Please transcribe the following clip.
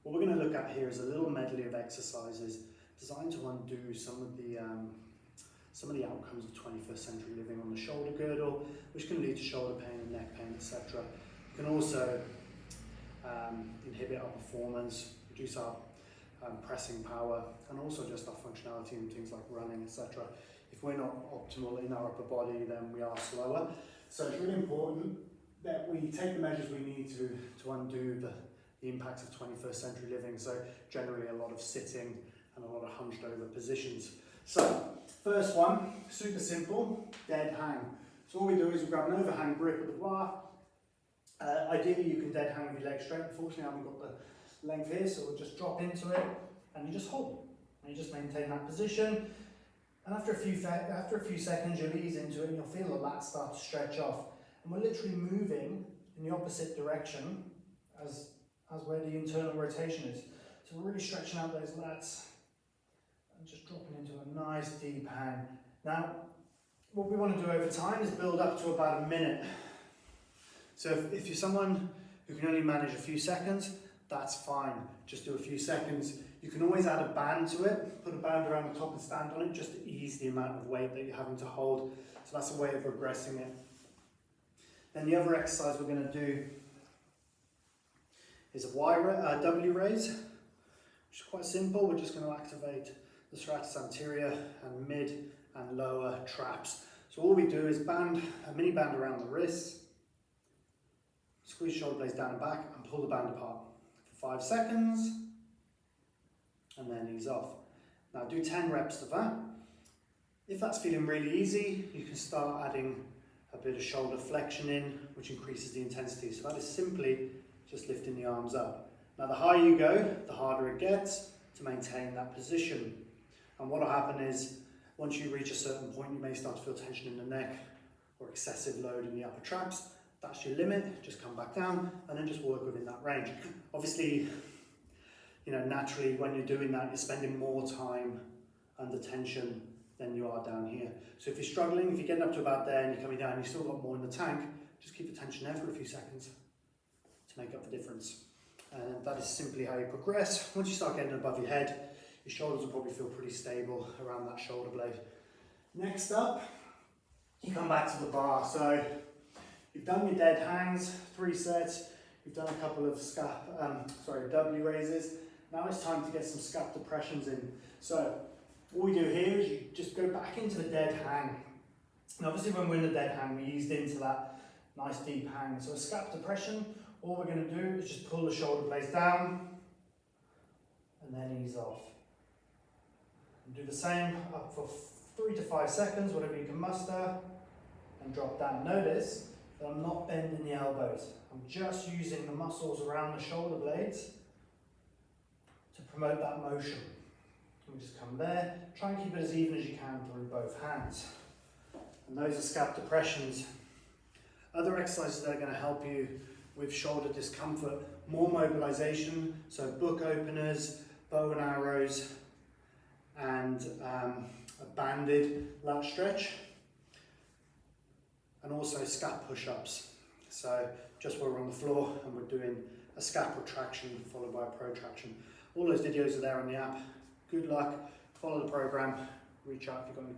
What we're going to look at here is a little medley of exercises designed to undo some of the outcomes of 21st century living on the shoulder girdle, which can lead to shoulder pain and neck pain, etc. It can also inhibit our performance, reduce our pressing power, and also just our functionality in things like running, etc. If we're not optimal in our upper body, then we are slower. So it's really important that we take the measures we need to undo the impacts of 21st century living. So generally a lot of sitting and a lot of hunched over positions. So first one, super simple, dead hang. So all we do is we grab an overhand grip of the bar. Ideally you can dead hang with your legs straight. Unfortunately I haven't got the length here, so we'll just drop into it and you just hold. And you just maintain that position. And after a few seconds you'll ease into it and you'll feel the lats start to stretch off. And we're literally moving in the opposite direction as where the internal rotation is. So we're really stretching out those lats and just dropping into a nice deep hang. Now, what we want to do over time is build up to about a minute. So if you're someone who can only manage a few seconds, that's fine. Just do a few seconds. You can always add a band to it, put a band around the top and stand on it just to ease the amount of weight that you're having to hold. So that's a way of regressing it. Then the other exercise we're going to do is a W raise, which is quite simple. We're just going to activate the serratus anterior and mid and lower traps. So all we do is band a mini band around the wrists, squeeze shoulder blades down and back and pull the band apart for 5 seconds and then ease off. Now do 10 reps of that. If that's feeling really easy, you can start adding a bit of shoulder flexion in, which increases the intensity. So that is simply just lifting the arms up. Now the higher you go, the harder it gets to maintain that position. And what will happen is, once you reach a certain point, you may start to feel tension in the neck or excessive load in the upper traps. That's your limit. Just come back down and then just work within that range. Obviously, naturally when you're doing that, you're spending more time under tension than you are down here. So if you're struggling, if you're getting up to about there and you're coming down, you've still got more in the tank, just keep the tension there for a few seconds to make up the difference. And that is simply how you progress. Once you start getting above your head, your shoulders will probably feel pretty stable around that shoulder blade. Next up, you come back to the bar. So you've done your dead hangs, 3 sets. You've done a couple of W raises. Now it's time to get some scap depressions in. So what we do here is you just go back into the dead hang. And obviously when we're in the dead hang, we eased into that nice deep hang. So a scap depression, all we're going to do is just pull the shoulder blades down and then ease off. And do the same up for 3 to 5 seconds, whatever you can muster, and drop down. Notice that I'm not bending the elbows. I'm just using the muscles around the shoulder blades to promote that motion. We just come there, try and keep it as even as you can through both hands. And those are scap depressions. Other exercises that are going to help you with shoulder discomfort, more mobilization, so book openers, bow and arrows, and a banded lat stretch, and also scap push-ups. So just where we're on the floor and we're doing a scap retraction followed by a protraction. All those videos are there on the app. Good luck, follow the program, reach out if you've got any